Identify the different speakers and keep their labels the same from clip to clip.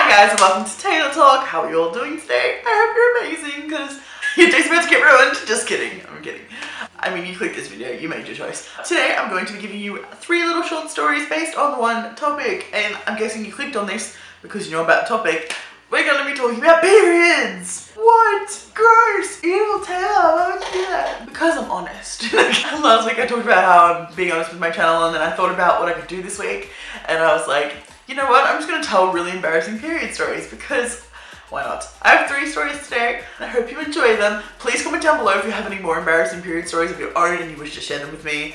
Speaker 1: Hi guys and welcome to TaylahTalk. How are you all doing today? I hope you're amazing because your day's about to get ruined. Just kidding, I'm kidding. I mean, you clicked this video, you made your choice. Today I'm going to be giving you 3 little short stories based on one topic, and I'm guessing you clicked on this because you know about the topic. We're going to be talking about periods. What? Gross. Ew, Taylah, why would you do that? Because I'm honest. Last week I talked about how I'm being honest with my channel, and then I thought about what I could do this week, and I was like, you know what, I'm just going to tell really embarrassing period stories because why not? I have 3 stories today and I hope you enjoy them. Please comment down below if you have any more embarrassing period stories of your own and you wish to share them with me.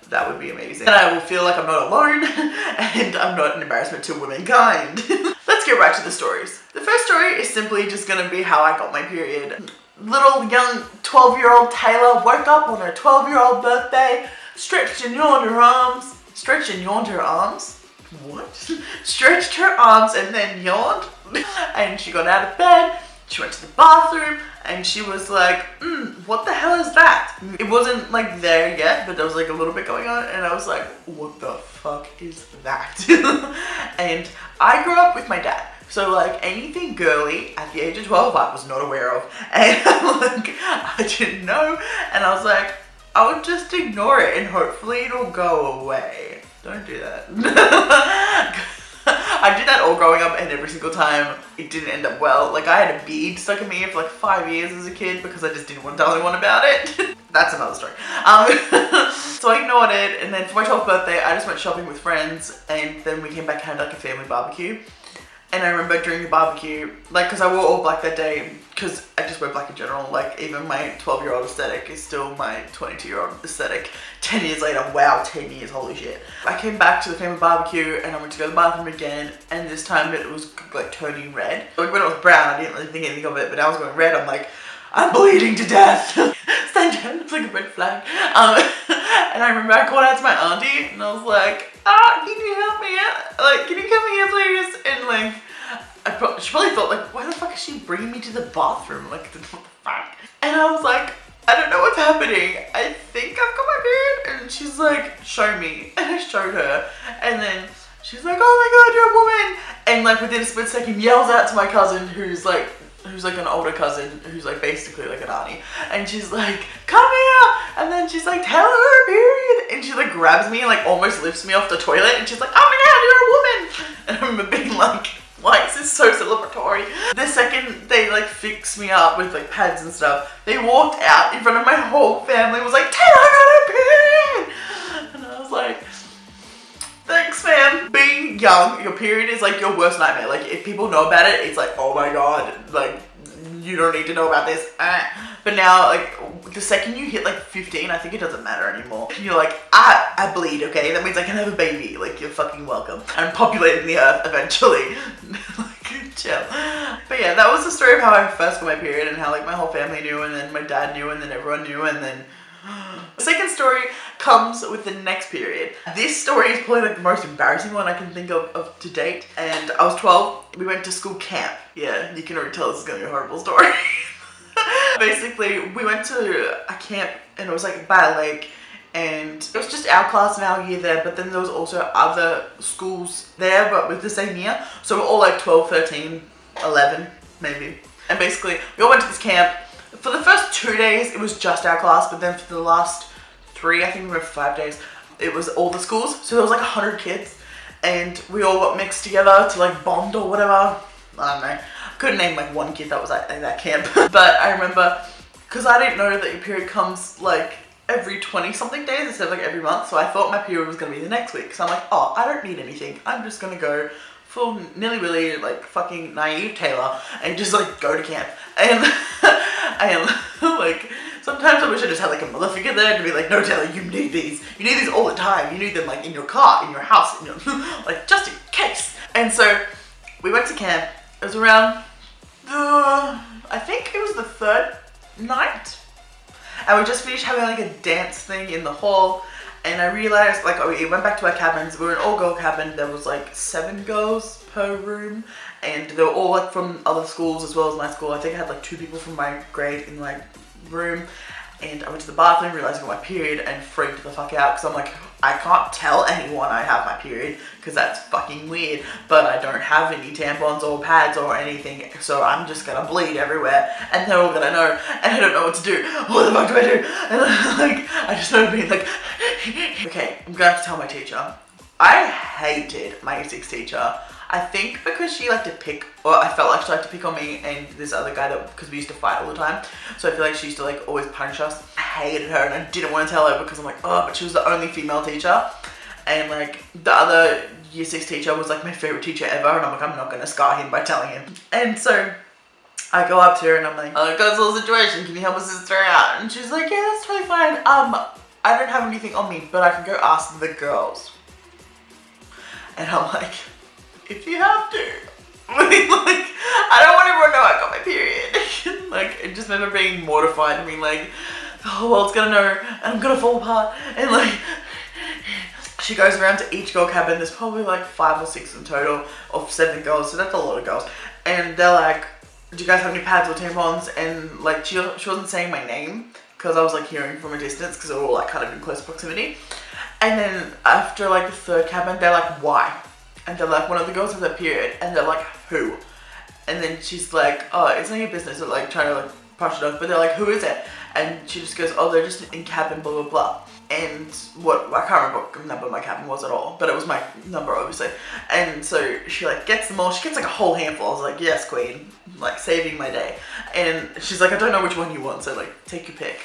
Speaker 1: That would be amazing. And I will feel like I'm not alone and I'm not an embarrassment to womankind. Let's get right to the stories. The first story is simply just going to be how I got my period. Little young 12-year-old Taylah woke up on her 12-year-old birthday, stretched and yawned her arms. Stretched and yawned her arms? What? Stretched her arms and then yawned. And she got out of bed, she went to the bathroom, and she was like, what the hell is that? It wasn't like there yet, but there was like a little bit going on, and I was like, what the fuck is that? And I grew up with my dad, so like anything girly at the age of 12 I was not aware of, and like I didn't know, and I was like, I would just ignore it and hopefully it'll go away. Don't do that. I did that all growing up, and every single time it didn't end up well. Like I had a bead stuck in my ear for like 5 years as a kid because I just didn't want to tell anyone about it. That's another story. So I ignored it, and then for my 12th birthday I just went shopping with friends, and then we came back and had like a family barbecue. And I remember during the barbecue, like, because I wore all black that day, because I just wear black in general, like, even my 12-year-old aesthetic is still my 22-year-old aesthetic. 10 years later, wow, 10 years, holy shit. I came back to the family barbecue, and I went to go to the bathroom again, and this time it was, like, turning red. Like, when it was brown, I didn't really think anything of it, but now it's going red, I'm like, I'm bleeding to death. Stand down, it's like a red flag. And I remember I called out to my auntie, and I was like, can you help me out? Like, can you come here, please? And like, she probably thought like, why the fuck is she bringing me to the bathroom? Like, what the fuck? And I was like, I don't know what's happening. I think I've got my period. And she's like, show me. And I showed her. And then she's like, oh my god, you're a woman. And like within a split second yells out to my cousin who's like an older cousin, who's like basically like an auntie, and she's like, come here, and then she's like, tell her period, and she like grabs me and like almost lifts me off the toilet, and she's like, oh my god, you're a woman. And I remember being like, why is this so celebratory? The second they like fixed me up with like pads and stuff, they walked out in front of my whole family and was like, Taylah got her period. And I was like, thanks, man. Being young, your period is like your worst nightmare. Like if people know about it, it's like, oh my god, like you don't need to know about this. But now, like the second you hit like 15, I think it doesn't matter anymore. You're like, I bleed, okay? That means I can have a baby. Like you're fucking welcome. I'm populating the earth eventually. Like chill. But yeah, that was the story of how I first got my period and how like my whole family knew, and then my dad knew, and then everyone knew, and then the second story comes with the next period. This story is probably like the most embarrassing one I can think of to date. And I was 12, we went to school camp. Yeah, you can already tell this is gonna be a horrible story. Basically, we went to a camp and it was like by a lake, and it was just our class and our year there, but then there was also other schools there but with the same year. So we're all like 12, 13, 11 maybe. And basically, we all went to this camp. For the first 2 days, it was just our class, but then for the last 3, I think we went for 5 days, it was all the schools. So there was like 100 kids, and we all got mixed together to like bond or whatever. I don't know. Couldn't name like one kid that was at that camp. But I remember, because I didn't know that your period comes like every 20-something days instead of like every month. So I thought my period was going to be the next week. So I'm like, oh, I don't need anything. I'm just going to go full nilly-willy, like fucking naive Taylah, and just like go to camp. And I am like, sometimes I wish I just had like a mother figure there to be like, no Taylah, you need these. You need these all the time. You need them like in your car, in your house, in your like just in case. And so we went to camp. It was around I think it was the 3rd night. And we just finished having like a dance thing in the hall. And I realized, like, we went back to our cabins. We were an all-girl cabin. There was like 7 girls per room, and they were all like from other schools as well as my school. I think I had like 2 people from my grade in my room. and I went to the bathroom, realized I got my period, and freaked the fuck out because I'm like, I can't tell anyone I have my period because that's fucking weird, but I don't have any tampons or pads or anything, so I'm just gonna bleed everywhere and they're all gonna know, and I don't know what to do. What the fuck do I do? And like, I just remember being like, okay, I'm gonna have to tell my teacher. I hated my year 6 teacher. I think because she liked to pick, or I felt like she liked to pick on me and this other guy, that because we used to fight all the time, so I feel like she used to like always punish us. I hated her and I didn't want to tell her because I'm like, oh, but she was the only female teacher, and like the other year 6 teacher was like my favorite teacher ever, and I'm like, I'm not gonna scar him by telling him. And so I go up to her and I'm like, oh, got this little situation, can you help my sister out? And she's like, yeah, that's totally fine. I don't have anything on me, but I can go ask the girls. And I'm like, if you have to. Like, I don't want everyone to know I got my period. Like, I just remember being mortified and being like, the whole world's gonna know and I'm gonna fall apart. And like, she goes around to each girl cabin. There's probably like 5 or 6 in total of 7 girls, so that's a lot of girls. And they're like, do you guys have any pads or tampons? And like, she wasn't saying my name because I was like hearing from a distance because they were all like kind of in close proximity. And then after like the 3rd cabin, they're like, why? And they're like, one of the girls has a period. And they're like, who? And then she's like, oh, it's not your business. They're like trying to like brush it off. But they're like, who is it? And she just goes, oh, they're just in cabin, blah, blah, blah. And I can't remember what number my cabin was at all. But it was my number, obviously. And so she like gets them all. She gets like a whole handful. I was like, yes, queen. Like saving my day. And she's like, I don't know which one you want. So like, take your pick.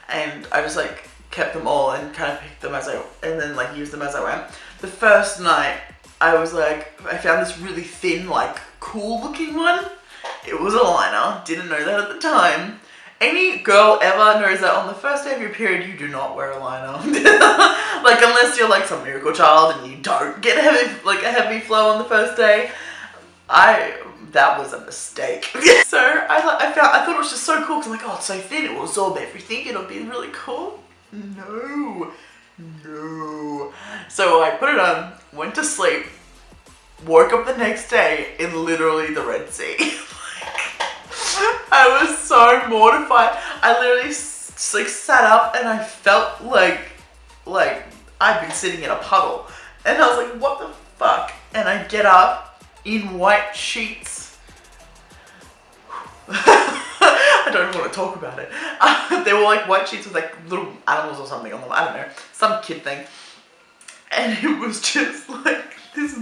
Speaker 1: And I just like kept them all and kind of picked them as and then like used them as I went. The first night, I was like, I found this really thin, like cool looking one. It was a liner, didn't know that at the time. Any girl ever knows that on the first day of your period, you do not wear a liner. Like unless you're like some miracle child and you don't get a heavy flow on the first day. That was a mistake. So I thought it was just so cool because I'm like, oh, it's so thin, it will absorb everything, it'll be really cool. No. So I put it on, went to sleep, woke up the next day in literally the Red Sea. I was so mortified. I literally like sat up and I felt like I'd been sitting in a puddle. And I was like, what the fuck? And I get up in white sheets. I don't even want to talk about it. They were like white sheets with like little animals or something on them. I don't know. Some kid thing. And it was just like this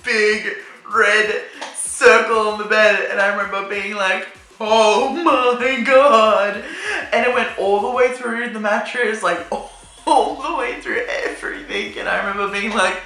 Speaker 1: big red circle on the bed. And I remember being like, oh my god. And it went all the way through the mattress, like all the way through everything. And I remember being like,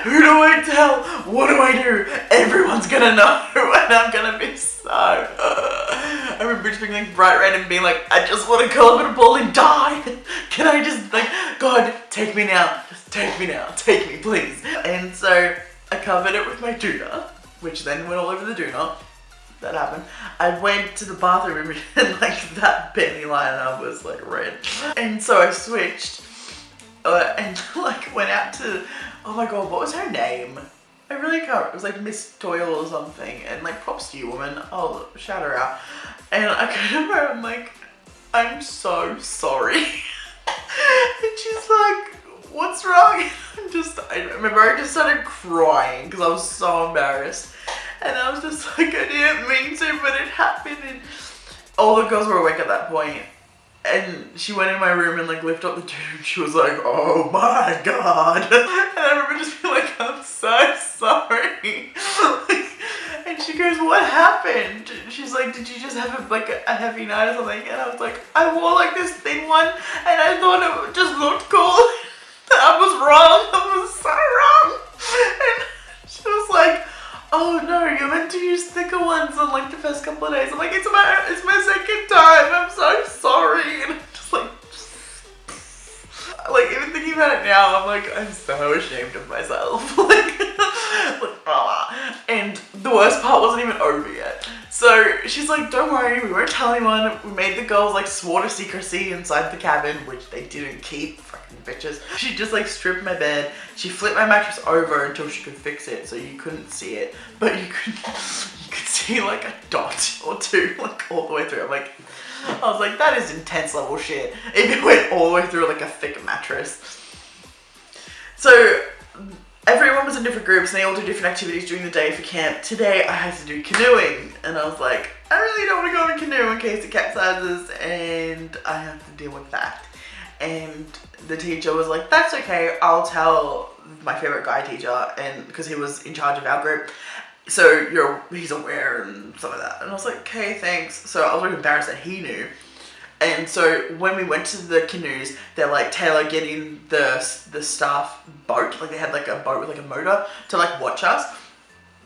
Speaker 1: who do I tell? What do I do? Everyone's gonna know and I'm gonna be so... I remember just being like bright red and being like, I just want to curl up in a ball and die. Can I just like, God, take me now. Just take me now. Take me, please. And so I covered it with my doona, which then went all over the doona. That happened. I went to the bathroom and like that penny liner was like red. And so I switched and like went out to, oh my god, what was her name? I really can't, it was like Miss Toyle or something, and like props to you, woman, I'll shout her out. And I go to her, I'm like, I'm so sorry. And she's like, what's wrong? I remember I just started crying because I was so embarrassed. And I was just like, I didn't mean to, but it happened. And all the girls were awake at that point. And she went in my room and like lifted up the tube. She was like, oh my god. And I remember just being like, I'm so sorry. And she goes, what happened? She's like, did you just have a heavy night or something? And I was like, I wore like this thin one and I thought it just looked cool. I was wrong. I was so wrong. And she was like, oh no, you're meant to use thicker ones on like the first couple of days. I'm like, it's my second time. I'm so sorry. And I'm just like even thinking about it now, I'm like, I'm so ashamed of myself. And the worst part wasn't even over yet. So she's like, don't worry, we won't tell anyone. We made the girls like swore to secrecy inside the cabin, which they didn't keep, fucking bitches. She just like stripped my bed. She flipped my mattress over until she could fix it so you couldn't see it. But you could see see like a dot or two like all the way through. I was like, that is intense level shit. It went all the way through like a thick mattress. So everyone was in different groups and they all do different activities during the day for camp. Today I had to do canoeing and I was like, I really don't want to go in canoe in case it capsizes and I have to deal with that. And the teacher was like, that's okay, I'll tell my favorite guy teacher, and because he was in charge of our group, so he's aware and stuff like that. And I was like, okay, thanks. So I was really embarrassed that he knew. And so when we went to the canoes, they're like, Taylah, get in the staff boat. Like they had like a boat with like a motor to like watch us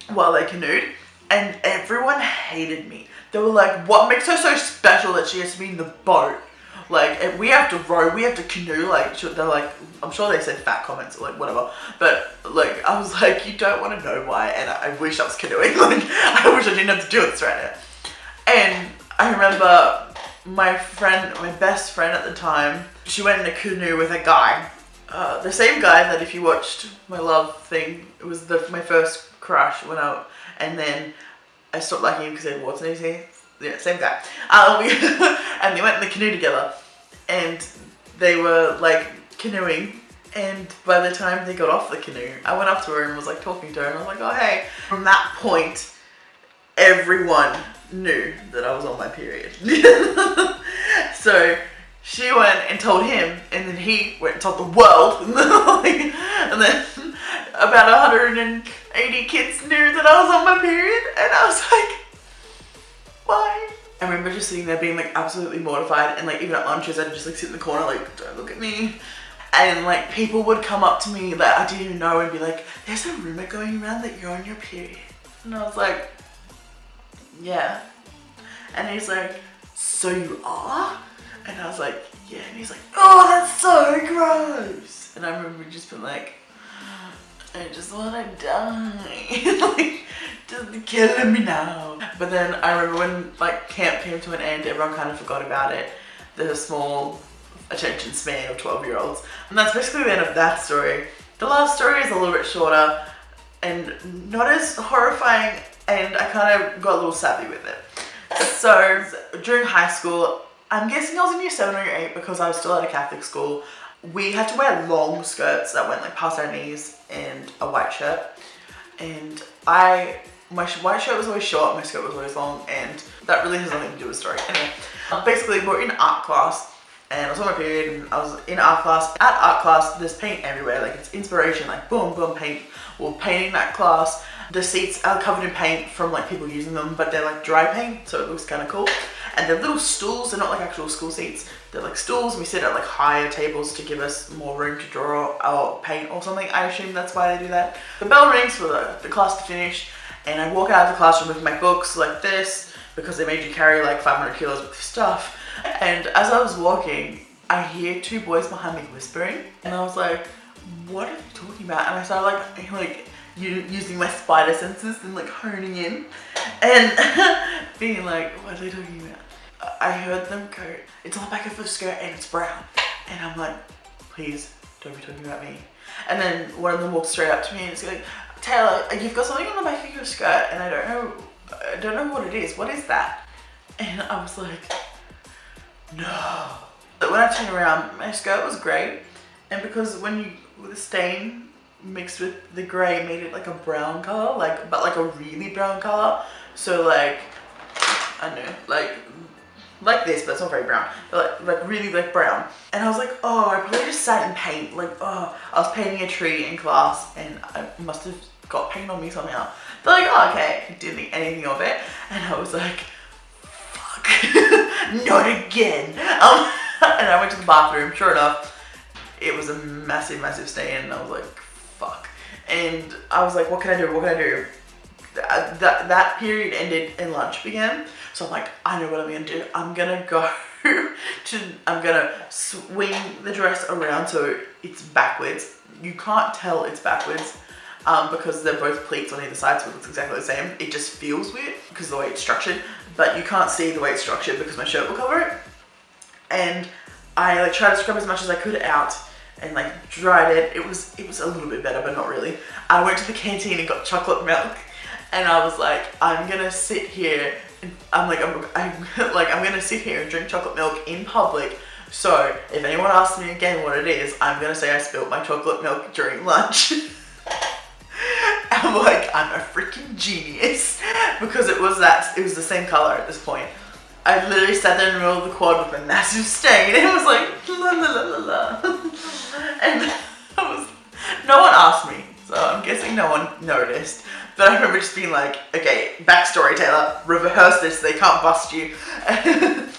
Speaker 1: while they canoed. And everyone hated me. They were like, what makes her so special that she has to be in the boat? Like, we have to row, we have to canoe. Like, they're like, I'm sure they said fat comments or like whatever. But like, I was like, you don't want to know why. And I wish I was canoeing. Like, I wish I didn't have to do this right now. And I remember my best friend at the time, she went in a canoe with a guy. The same guy that if you watched my love thing, it was my first crush when and then I stopped liking him because he had warts in his hair. Yeah, same guy. And they went in the canoe together and they were like canoeing, and by the time they got off the canoe, I went up to her and was like talking to her and I was like, oh hey. From that point, everyone knew that I was on my period. So she went and told him, and then he went and told the world. And then about 180 kids knew that I was on my period, and I was like, why? I remember just sitting there being like absolutely mortified, and like even at lunches I'd just like sit in the corner like, don't look at me. And like people would come up to me that I didn't even know and be like, there's a rumor going around that you're on your period. And I was like, yeah. And he's like, so you are? And I was like, yeah. And he's like, oh, that's so gross. And I remember just being like, I just want to die. Like, just killing me now. But then I remember when like camp came to an end, everyone kind of forgot about it. The small attention span of 12-year-olds. And that's basically the end of that story. The last story is a little bit shorter and not as horrifying, and I kind of got a little savvy with it. So during high school, I'm guessing I was in year 7 or year 8 because I was still at a Catholic school. We had to wear long skirts that went like past our knees and a white shirt. And my white shirt was always short, my skirt was always long, and that really has nothing to do with the story. Anyway, basically we're in art class and I was on my period and I was in art class. At art class, there's paint everywhere, like it's inspiration, like boom, boom, paint. We're painting that class. The seats are covered in paint from like people using them, but they're like dry paint, so it looks kind of cool. And they're little stools, they're not like actual school seats. They're like stools, we sit at like higher tables to give us more room to draw our paint or something. I assume that's why they do that. The bell rings for the class to finish, and I walk out of the classroom with my books like this, because they made you carry like 500 kilos worth of stuff. And as I was walking, I hear 2 boys behind me whispering, and I was like, what are you talking about? And I started like using my spider senses and like honing in and being like, what are they talking about? I heard them go, it's on the back of the skirt and it's brown. And I'm like, please don't be talking about me. And then one of them walks straight up to me and it's like, Taylah, you've got something on the back of your skirt and I don't know what it is. What is that? And I was like, no. But when I turned around, my skirt was grey, and because the stain mixed with the grey made it like a brown colour, but like a really brown colour. So like, I don't know, like this, but it's not very brown. But like really like brown. And I was like, oh, I probably just sat in paint. Like, oh, I was painting a tree in class and I must have got paint on me somehow. They're like, oh, okay, I didn't think anything of it. And I was like, fuck, not again. And I went to the bathroom, sure enough, it was a massive, massive stain, and I was like, fuck. And I was like, what can I do, what can I do? That period ended and lunch began, so I'm like, I know what I'm gonna do. I'm gonna swing the dress around so it's backwards. You can't tell it's backwards because they're both pleats on either side, so it looks exactly the same. It just feels weird because of the way it's structured, but you can't see the way it's structured because my shirt will cover it. And I like tried to scrub as much as I could out and like dried it. It was a little bit better, but not really. I went to the canteen and got chocolate milk and I was like, I'm gonna sit here. I'm gonna sit here and drink chocolate milk in public. So if anyone asks me again what it is, I'm gonna say I spilled my chocolate milk during lunch. I'm like, I'm a freaking genius, because it was the same color at this point. I literally sat there in the middle of the quad with a massive stain, and it was like, la la la la la. And no one asked me, so I'm guessing no one noticed. But I remember just being like, okay, backstory, Taylah, rehearse this, they can't bust you. And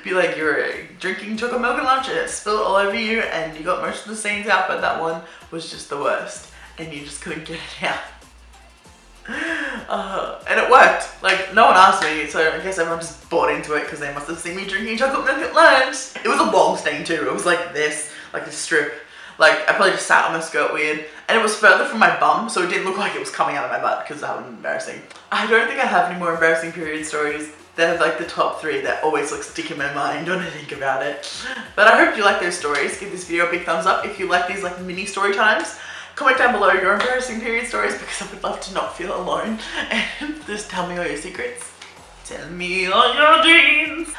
Speaker 1: be like, you're drinking chocolate milk at lunch, and it spilled all over you, and you got most of the stains out, but that one was just the worst, and you just couldn't get it out. And it worked. Like, no one asked me, so I guess everyone just bought into it because they must have seen me drinking chocolate milk at lunch. It was a long stain too. It was like this, like a strip. Like, I probably just sat on my skirt weird, and it was further from my bum, so it didn't look like it was coming out of my butt, because that would be embarrassing. I don't think I have any more embarrassing period stories. They're like the top 3 that always like stick in my mind when I think about it. But I hope you like those stories. Give this video a big thumbs up if you like these like mini story times. Comment down below your embarrassing period stories, because I would love to not feel alone. And just tell me all your secrets. Tell me all your dreams.